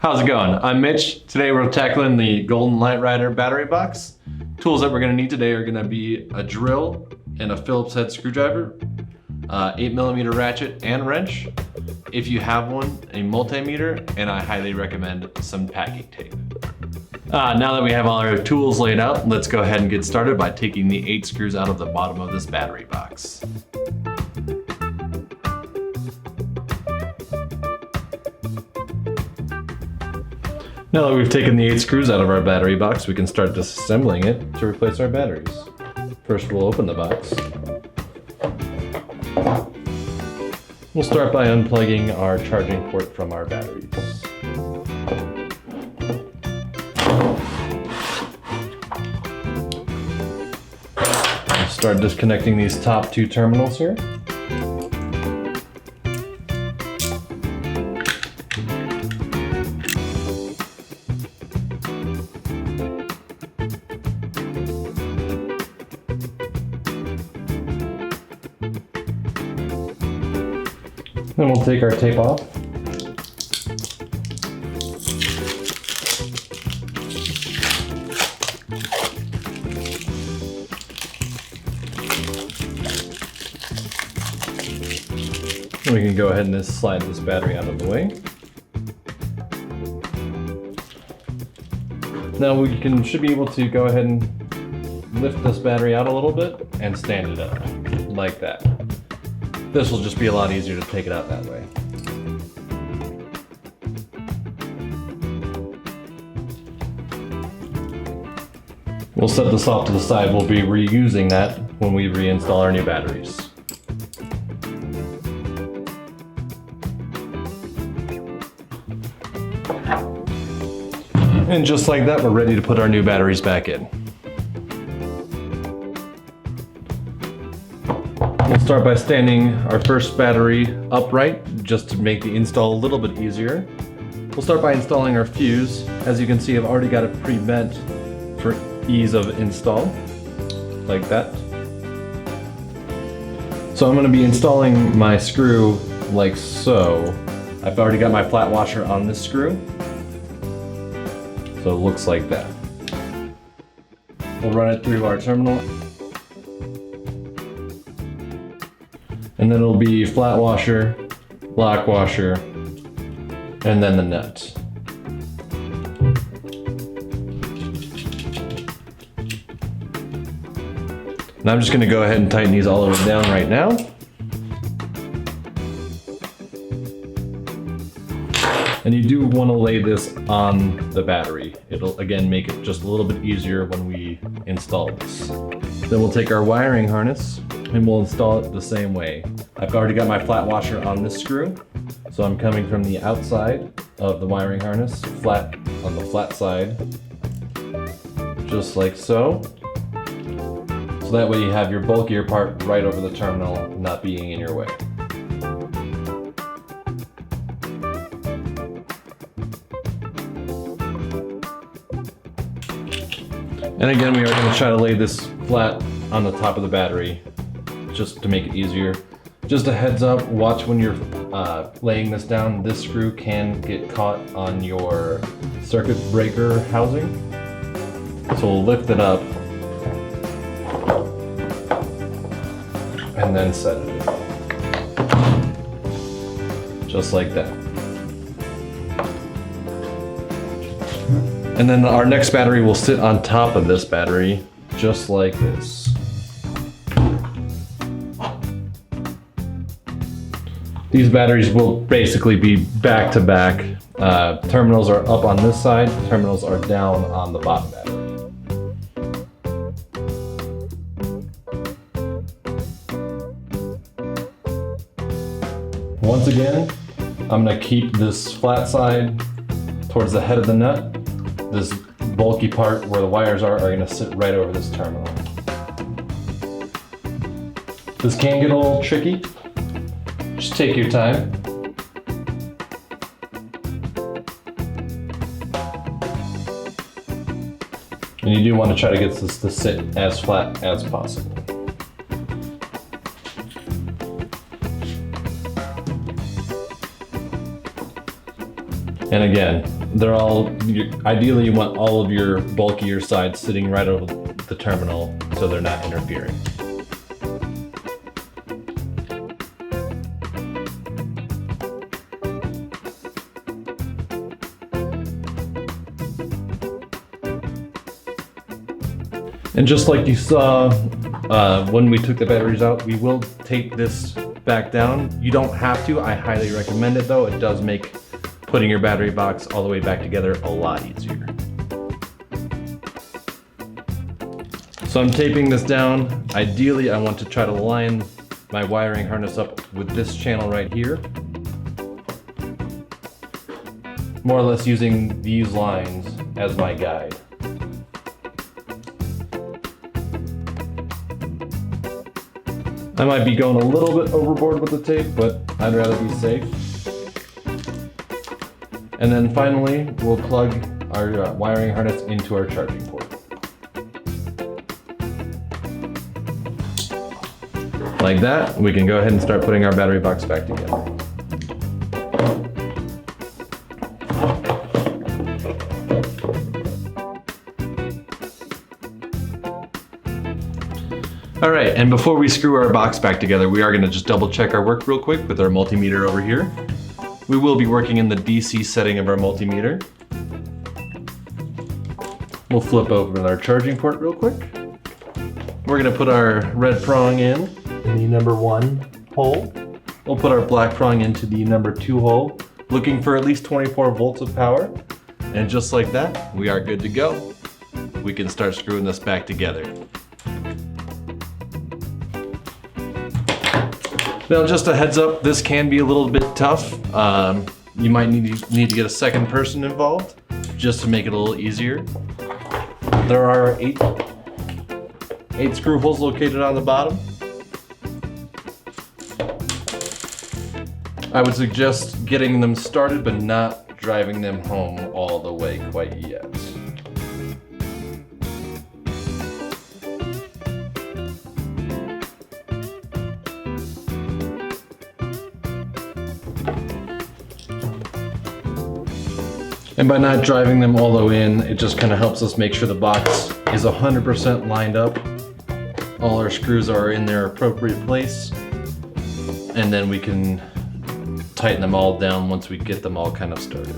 How's it going? I'm Mitch. Today we're tackling the Golden Literider battery box. Tools that we're going to need today are going to be a drill and a Phillips head screwdriver, 8mm ratchet and wrench. If you have one, a multimeter, and I highly recommend some packing tape. Now that we have all our tools laid out, let's go ahead and get started by taking the 8 screws out of the bottom of this battery box. Now that we've taken the 8 screws out of our battery box, we can start disassembling it to replace our batteries. First, we'll open the box. We'll start by unplugging our charging port from our batteries. We'll start disconnecting these top 2 terminals here. Then we'll take our tape off. And we can go ahead and just slide this battery out of the way. Now we should be able to go ahead and lift this battery out a little bit and stand it up like that. This will just be a lot easier to take it out that way. We'll set this off to the side. We'll be reusing that when we reinstall our new batteries. And just like that, we're ready to put our new batteries back in. We'll start by standing our first battery upright, just to make the install a little bit easier. We'll start by installing our fuse. As you can see, I've already got it pre-bent for ease of install, like that. So I'm going to be installing my screw like so. I've already got my flat washer on this screw, so it looks like that. We'll run it through our terminal. And then it'll be flat washer, lock washer, and then the nut. And I'm just going to go ahead and tighten these all the way down right now. And you do want to lay this on the battery. It'll again make it just a little bit easier when we install this. Then we'll take our wiring harness and we'll install it the same way. I've already got my flat washer on this screw, so I'm coming from the outside of the wiring harness, flat on the flat side, just like so. So that way you have your bulkier part right over the terminal, not being in your way. And again, we are going to try to lay this flat on the top of the battery, just to make it easier. Just a heads up, watch when you're laying this down. This screw can get caught on your circuit breaker housing. So we'll lift it up and then set it. Just like that. And then our next battery will sit on top of this battery, just like this. These batteries will basically be back to back. Terminals are up on this side, terminals are down on the bottom battery. Once again, I'm going to keep this flat side towards the head of the nut. This bulky part where the wires are going to sit right over this terminal. This can get a little tricky. Just take your time. And you do want to try to get this to sit as flat as possible. And again, They're all, ideally you want all of your bulkier sides sitting right over the terminal so they're not interfering. And just like you saw when we took the batteries out, we will tape this back down. You don't have to, I highly recommend it though. It does make putting your battery box all the way back together a lot easier. So I'm taping this down. Ideally, I want to try to line my wiring harness up with this channel right here. More or less using these lines as my guide. I might be going a little bit overboard with the tape, but I'd rather be safe. And then finally, we'll plug our wiring harness into our charging port. Like that, we can go ahead and start putting our battery box back together. All right, and before we screw our box back together, we are gonna just double check our work real quick with our multimeter over here. We will be working in the DC setting of our multimeter. We'll flip over our charging port real quick. We're gonna put our red prong in the number 1 hole. We'll put our black prong into the number 2 hole, looking for at least 24 volts of power. And just like that, we are good to go. We can start screwing this back together. Now, just a heads up, this can be a little bit tough. You might need to get a second person involved just to make it a little easier. There are eight screw holes located on the bottom. I would suggest getting them started, but not driving them home all the way quite yet. And by not driving them all the way in, it just kind of helps us make sure the box is 100% lined up. All our screws are in their appropriate place. And then we can tighten them all down once we get them all kind of started.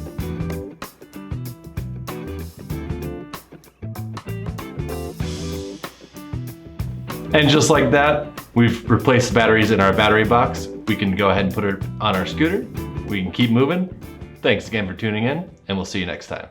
And just like that, we've replaced the batteries in our battery box. We can go ahead and put it on our scooter. We can keep moving. Thanks again for tuning in, and we'll see you next time.